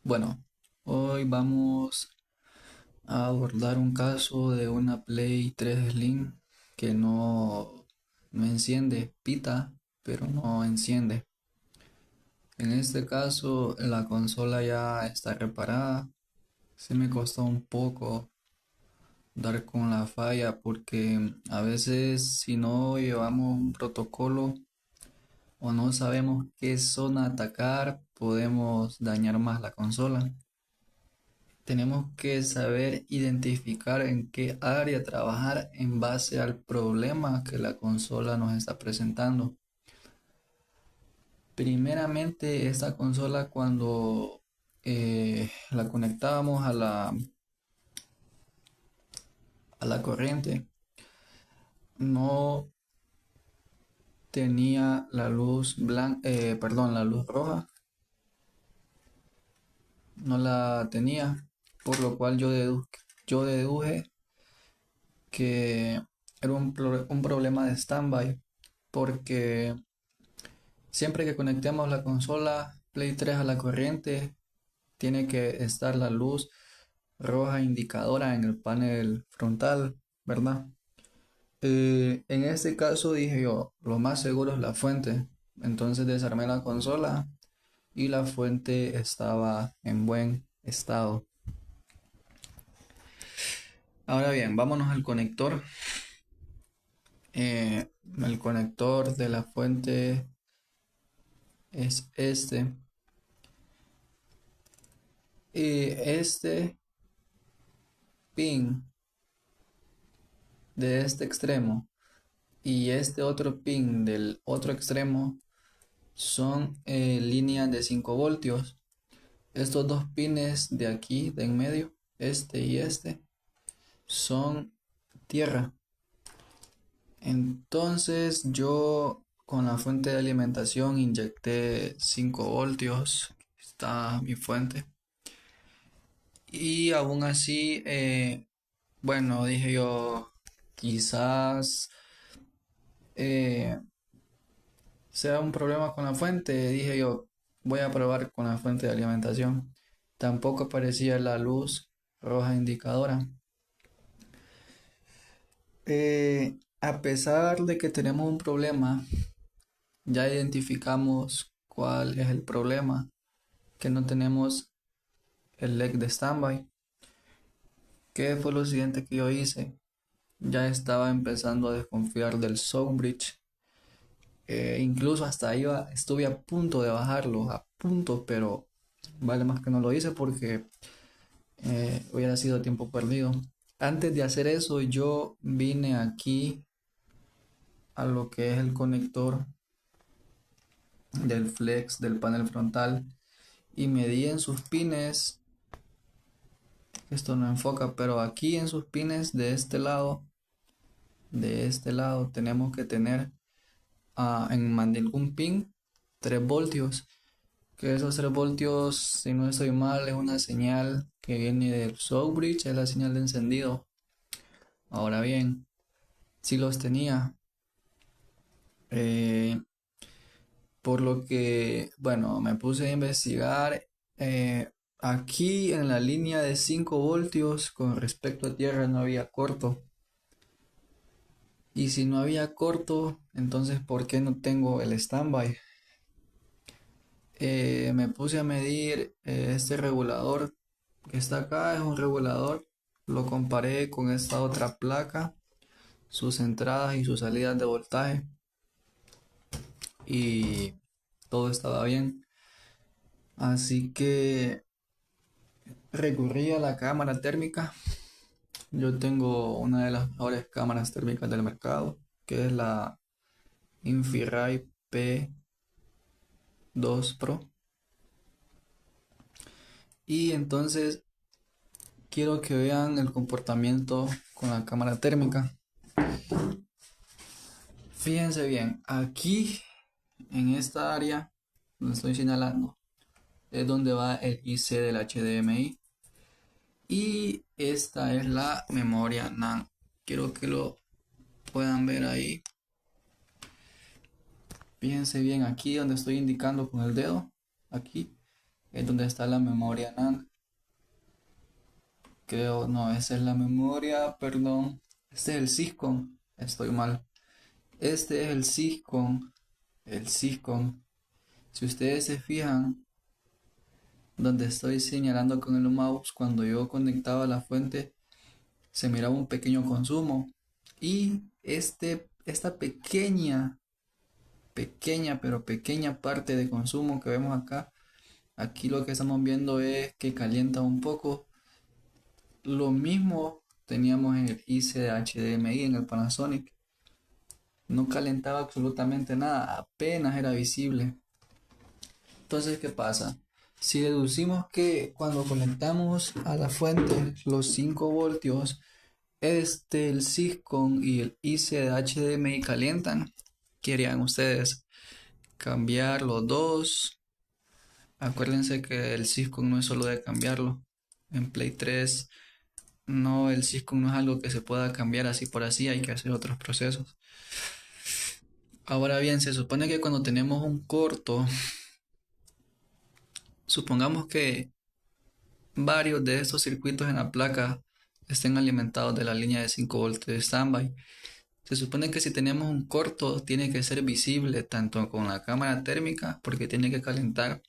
Bueno, hoy vamos a abordar un caso de una Play 3 Slim que no enciende, pita, pero no enciende. En este caso, la consola ya está reparada. Se me costó un poco dar con la falla porque a veces si no llevamos un protocolo o no sabemos qué zona atacar, podemos dañar más la consola. Tenemos que saber identificar en qué área trabajar en base al problema que la consola nos está presentando. Primeramente, esta consola cuando la conectábamos a la corriente, no tenía la luz blanca, perdón, la luz roja, no la tenía, por lo cual yo deduje que era un problema de standby, porque siempre que conectemos la consola Play 3 a la corriente, tiene que estar la luz roja indicadora en el panel frontal, ¿verdad? En este caso dije yo, lo más seguro es la fuente. Entonces desarmé la consola y la fuente estaba en buen estado. Ahora bien, vámonos al conector. El conector de la fuente es este. Y este pin de este extremo y este otro pin del otro extremo son líneas de 5 voltios. Estos dos pines de aquí, de en medio, este y este, son tierra. Entonces yo con la fuente de alimentación inyecté 5 voltios. Está mi fuente. Y aún así, bueno, dije yo, quizás eh, sea un problema con la fuente. Dije yo, voy a probar con la fuente de alimentación. Tampoco aparecía la luz roja indicadora. A pesar de que tenemos un problema, ya identificamos cuál es el problema, que no tenemos el leg de standby. ¿Qué fue lo siguiente que yo hice? Ya estaba empezando a desconfiar del Soundbridge. Incluso hasta estuve a punto de bajarlo, a punto, pero vale más que no lo hice porque hubiera sido tiempo perdido. Antes de hacer eso, yo vine aquí a lo que es el conector del flex del panel frontal y medí en sus pines. Esto no enfoca, pero aquí en sus pines de este lado tenemos que tener en ningún pin 3 voltios. Que esos 3 voltios, si no estoy mal, es una señal que viene del Soundbridge, es la señal de encendido. Ahora bien, si los tenía, eh, por lo que, bueno, me puse a investigar. Aquí en la línea de 5 voltios con respecto a tierra no había corto. Y si no había corto, entonces ¿por qué no tengo el standby? Me puse a medir este regulador que está acá, es un regulador. Lo comparé con esta otra placa, sus entradas y sus salidas de voltaje y todo estaba bien. Así que recurrí a la cámara térmica. Yo tengo una de las mejores cámaras térmicas del mercado, que es la Infrared P2 Pro. Y entonces quiero que vean el comportamiento con la cámara térmica. Fíjense bien, aquí en esta área donde estoy señalando es donde va el IC del HDMI y esta es la memoria NAND. Quiero que lo puedan ver ahí. Fíjense bien aquí donde estoy indicando con el dedo, aquí. es donde está la memoria NAND. Creo, no, esa es la memoria, perdón. Este es el Syscon, estoy mal. Este es el Syscon. Si ustedes se fijan, donde estoy señalando con el mouse, cuando yo conectaba la fuente, se miraba un pequeño consumo. Y esta pero pequeña parte de consumo que vemos acá, aquí lo que estamos viendo es que calienta un poco. Lo mismo teníamos en el IC de HDMI en el Panasonic. No calentaba absolutamente nada, apenas era visible. Entonces, ¿qué pasa? Si deducimos que cuando conectamos a la fuente los 5 voltios, el Syscon y el IC de HDMI calientan, ¿qué harían ustedes? Cambiar los dos. Acuérdense que el Syscon no es solo de cambiarlo. En Play 3, no, el Syscon no es algo que se pueda cambiar así por así, hay que hacer otros procesos. Ahora bien, se supone que cuando tenemos un corto, supongamos que varios de estos circuitos en la placa estén alimentados de la línea de 5 voltios de standby. Se supone que si tenemos un corto, tiene que ser visible tanto con la cámara térmica, porque tiene que calentar,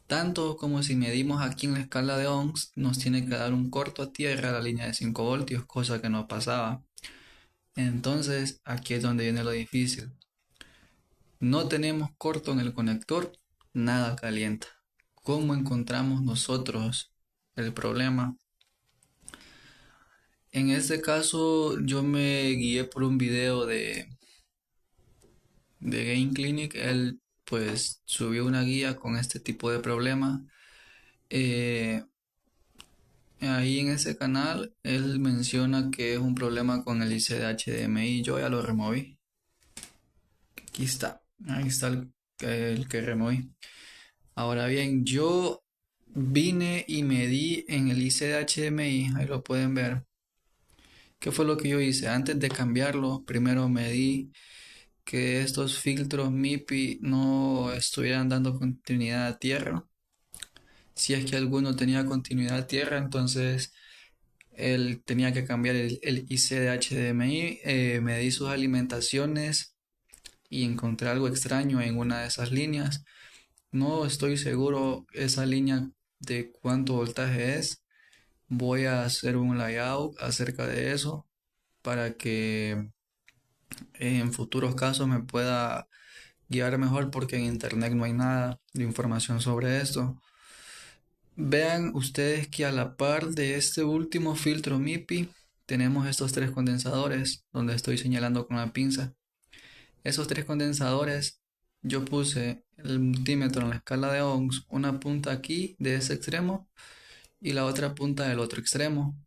tanto como si medimos aquí en la escala de ohms, nos tiene que dar un corto a tierra a la línea de 5 voltios, cosa que no pasaba. Entonces, aquí es donde viene lo difícil. No tenemos corto en el conector, nada calienta. ¿Cómo encontramos nosotros el problema? En este caso, yo me guié por un video de Game Clinic. Él pues subió una guía con este tipo de problema. Eh, Ahí en ese canal él menciona que es un problema con el IC de HDMI. Yo ya lo removí. Aquí está. Ahí está el que removí. Ahora bien, yo vine y medí en el IC de HDMI. Ahí lo pueden ver. ¿Qué fue lo que yo hice? Antes de cambiarlo, primero medí que estos filtros MIPI no estuvieran dando continuidad a tierra. Si es que alguno tenía continuidad a tierra, entonces él tenía que cambiar el IC de HDMI. Medí sus alimentaciones y encontré algo extraño en una de esas líneas. No estoy seguro esa línea de cuánto voltaje es. Voy a hacer un layout acerca de eso para que en futuros casos me pueda guiar mejor, porque en internet no hay nada de información sobre esto. Vean ustedes que a la par de este último filtro MIPI tenemos estos tres condensadores donde estoy señalando con la pinza. Esos tres condensadores, yo puse el multímetro en la escala de ohms, una punta aquí de ese extremo y la otra punta del otro extremo,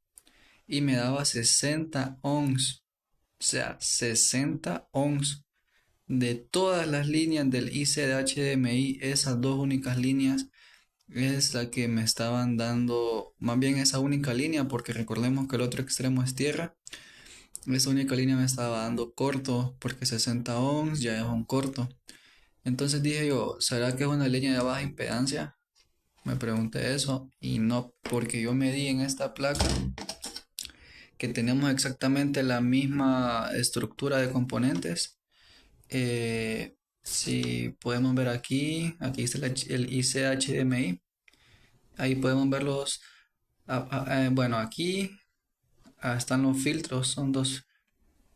y me daba 60 ohms, o sea, 60 ohms. De todas las líneas del IC de HDMI, esas dos únicas líneas es la que me estaban dando, más bien esa única línea, porque recordemos que el otro extremo es tierra. Esa única línea me estaba dando corto, porque 60 ohms ya es un corto. Entonces dije yo, ¿será que es una línea de baja impedancia? Me pregunté eso, y no, porque yo medí en esta placa que tenemos exactamente la misma estructura de componentes. Si podemos ver aquí está el IC HDMI. Ahí podemos verlos. Bueno, aquí están los filtros. Son dos.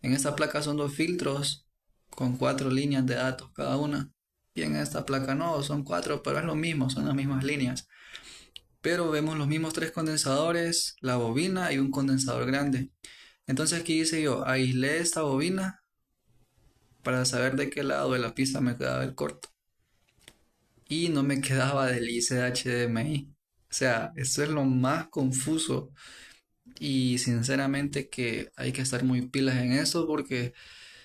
En esta placa son dos filtros con 4 líneas de datos cada una. Y en esta placa no, son 4, pero es lo mismo, son las mismas líneas. Pero vemos los mismos tres condensadores, la bobina y un condensador grande. Entonces aquí hice yo, aislé esta bobina para saber de qué lado de la pista me quedaba el corto. Y no me quedaba del IC de HDMI. O sea, esto es lo más confuso. Y sinceramente que hay que estar muy pilas en eso, porque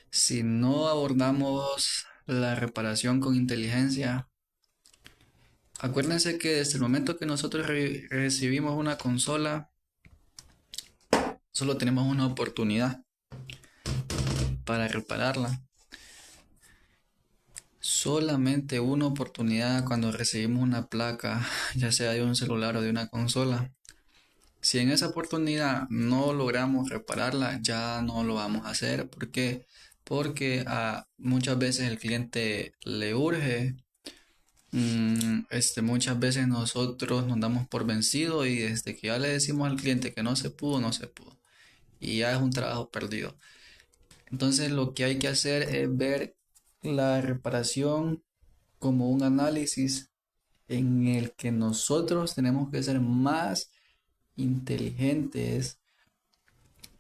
si no abordamos la reparación con inteligencia, acuérdense que desde el momento que nosotros recibimos una consola, solo tenemos una oportunidad para repararla. solamente una oportunidad cuando recibimos una placa, ya sea de un celular o de una consola. Si en esa oportunidad no logramos repararla, ya no lo vamos a hacer. ¿Por qué? Porque muchas veces el cliente le urge. Muchas veces nosotros nos damos por vencido y desde que ya le decimos al cliente que no se pudo, no se pudo. Y ya es un trabajo perdido. Entonces lo que hay que hacer es ver la reparación como un análisis en el que nosotros tenemos que ser más inteligentes,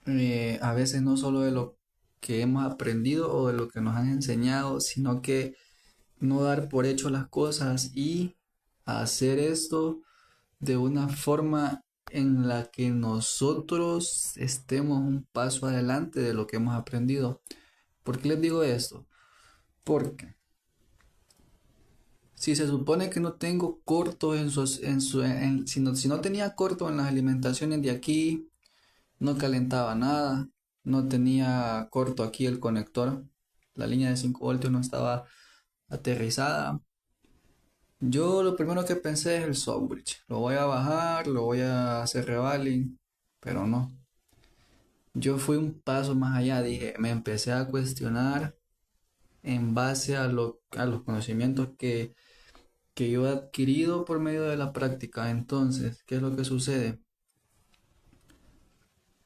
a veces no solo de lo que hemos aprendido o de lo que nos han enseñado, sino que no dar por hecho las cosas y hacer esto de una forma en la que nosotros estemos un paso adelante de lo que hemos aprendido. ¿Por qué les digo esto? Porque si se supone que no tengo corto si no tenía corto en las alimentaciones de aquí, no calentaba nada, no tenía corto aquí el conector, la línea de 5 voltios no estaba aterrizada. Yo lo primero que pensé es el software. Lo voy a bajar, lo voy a hacer revaling, pero no. Yo fui un paso más allá, dije, me empecé a cuestionar en base a los conocimientos que yo he adquirido por medio de la práctica. Entonces, ¿qué es lo que sucede?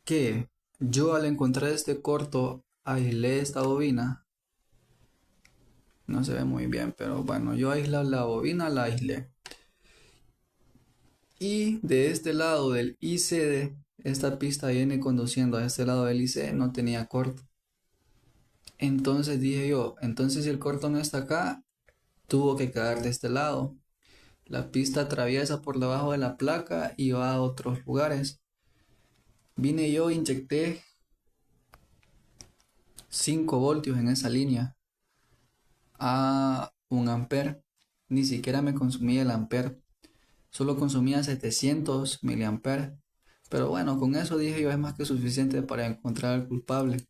Que yo al encontrar este corto aislé esta bobina. No se ve muy bien, pero bueno, yo aislé la bobina, la aislé. Y de este lado del ICD, esta pista viene conduciendo a este lado del IC, no tenía corto. Entonces dije yo, entonces si el corto no está acá, tuvo que quedar de este lado. La pista atraviesa por debajo de la placa y va a otros lugares. Vine yo, inyecté 5 voltios en esa línea a 1 amper. Ni siquiera me consumía el amper. Solo consumía 700 miliamperes. Pero bueno, con eso dije yo es más que suficiente para encontrar al culpable.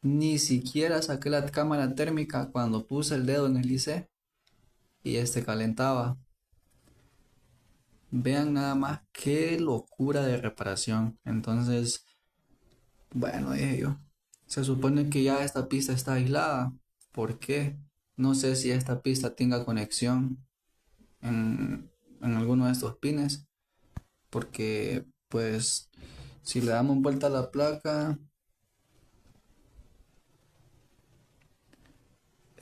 Ni siquiera saqué la cámara térmica cuando puse el dedo en el IC y este calentaba. Vean nada más qué locura de reparación. Entonces, bueno, dije yo. Se supone que ya esta pista está aislada. ¿Por qué? No sé si esta pista tenga conexión en alguno de estos pines. Porque, pues, si le damos vuelta a la placa,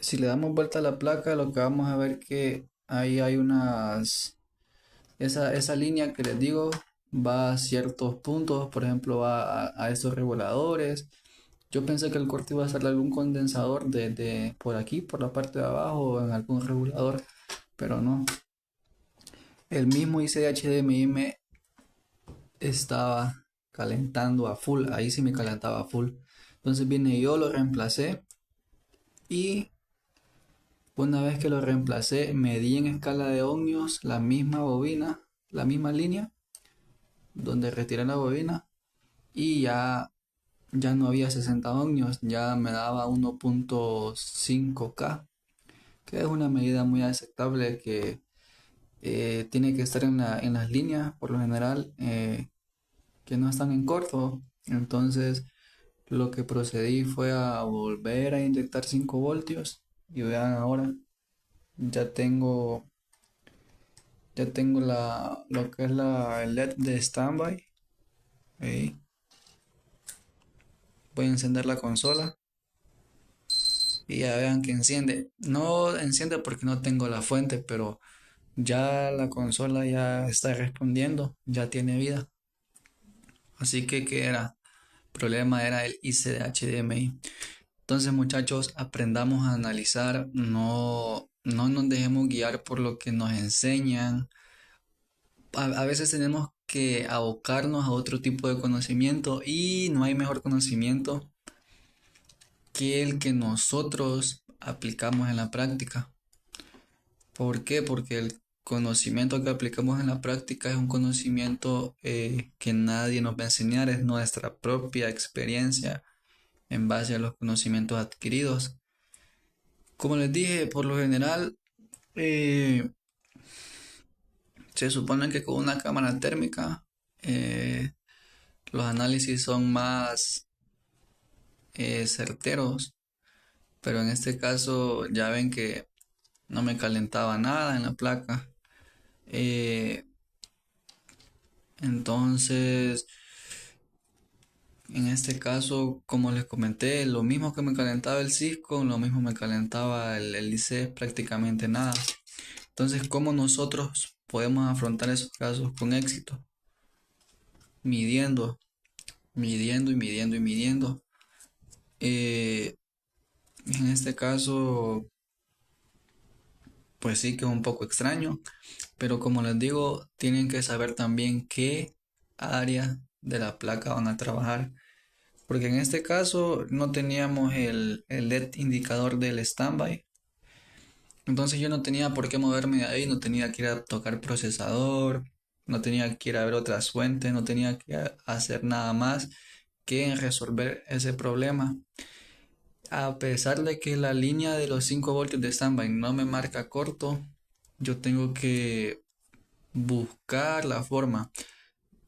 si le damos vuelta a la placa, lo que vamos a ver que ahí hay esa línea que les digo va a ciertos puntos, por ejemplo, va a estos reguladores. Yo pensé que el corte iba a ser algún condensador de por aquí, por la parte de abajo, o en algún regulador, pero no. El mismo IC de HDMI me estaba calentando a full, ahí sí me calentaba a full. Entonces vine yo, lo reemplacé y una vez que lo reemplacé, medí en escala de ohmios la misma bobina, la misma línea, donde retiré la bobina y ya no había 60 ohmios, ya me daba 1.5K, que es una medida muy aceptable que tiene que estar en las líneas, por lo general, que no están en corto. Entonces, lo que procedí fue a volver a inyectar 5 voltios y vean ahora, ya tengo, ya tengo lo que es el LED de standby. Ahí. Voy a encender la consola y ya vean que enciende. No enciende porque no tengo la fuente, pero ya la consola ya está respondiendo, ya tiene vida. Así que, ¿qué era? El problema era el IC de HDMI. Entonces, muchachos, aprendamos a analizar, no nos dejemos guiar por lo que nos enseñan. A veces tenemos que abocarnos a otro tipo de conocimiento y no hay mejor conocimiento que el que nosotros aplicamos en la práctica. ¿Por qué? Porque el conocimiento que aplicamos en la práctica es un conocimiento que nadie nos va a enseñar, es nuestra propia experiencia en base a los conocimientos adquiridos. Como les dije, por lo general eh, se supone que con una cámara térmica eh, los análisis son más certeros, pero en este caso ya ven que no me calentaba nada en la placa. Eh, entonces, en este caso, como les comenté, lo mismo que me calentaba el Cisco, lo mismo me calentaba el IC, prácticamente nada. Entonces, ¿cómo nosotros podemos afrontar esos casos con éxito? Midiendo, midiendo y midiendo y midiendo. Eh, en este caso, pues sí que es un poco extraño, pero como les digo, tienen que saber también qué área de la placa van a trabajar. Porque en este caso no teníamos el LED indicador del standby. Entonces yo no tenía por qué moverme de ahí, no tenía que ir a tocar procesador, no tenía que ir a ver otras fuentes, no tenía que hacer nada más que resolver ese problema. A pesar de que la línea de los 5 voltios de standby no me marca corto, yo tengo que buscar la forma.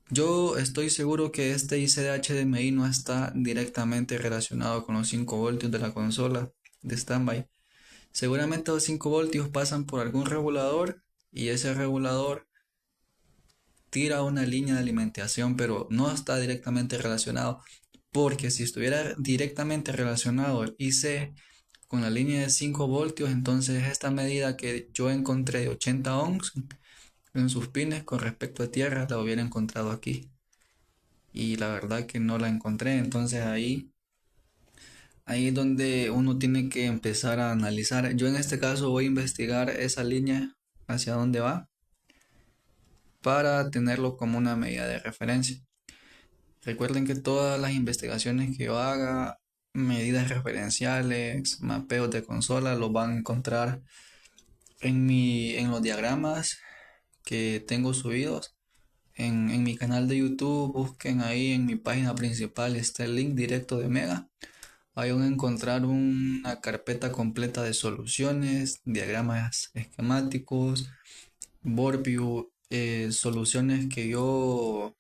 Yo estoy seguro que este IC de HDMI no está directamente relacionado con los 5 voltios de la consola de standby. Seguramente los 5 voltios pasan por algún regulador y ese regulador tira una línea de alimentación, pero no está directamente relacionado. Porque si estuviera directamente relacionado el IC con la línea de 5 voltios, entonces esta medida que yo encontré de 80 ohms en sus pines con respecto a tierra la hubiera encontrado aquí. Y la verdad que no la encontré. Entonces ahí es donde uno tiene que empezar a analizar. Yo en este caso voy a investigar esa línea hacia dónde va para tenerlo como una medida de referencia. Recuerden que todas las investigaciones que yo haga, medidas referenciales, mapeos de consola, los van a encontrar en los diagramas que tengo subidos. En mi canal de YouTube, busquen ahí en mi página principal, está el link directo de Mega. Ahí van a encontrar una carpeta completa de soluciones, diagramas esquemáticos, board view, soluciones que yo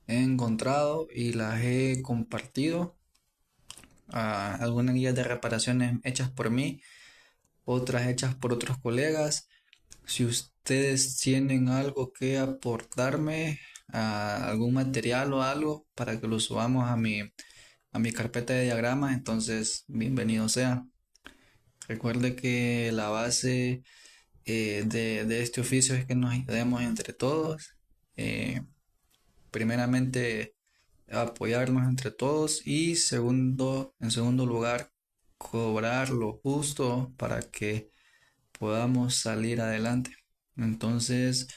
he encontrado y las he compartido. Algunas guías de reparaciones hechas por mí, otras hechas por otros colegas. Si ustedes tienen algo que aportarme, algún material o algo para que lo subamos a mi carpeta de diagramas, entonces bienvenido sea. Recuerde que la base de este oficio es que nos ayudemos entre todos. eh, Primeramente, apoyarnos entre todos y en segundo lugar, cobrar lo justo para que podamos salir adelante. Entonces,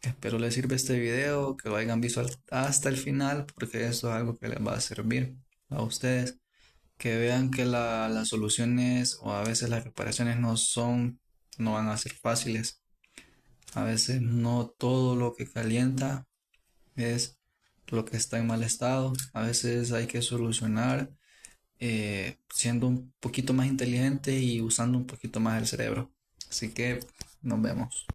espero les sirva este video, que lo hayan visto hasta el final, porque eso es algo que les va a servir a ustedes. Que vean que las soluciones o a veces las reparaciones no van a ser fáciles. A veces no todo lo que calienta es lo que está en mal estado. A veces hay que solucionar siendo un poquito más inteligente y usando un poquito más el cerebro. Así que nos vemos.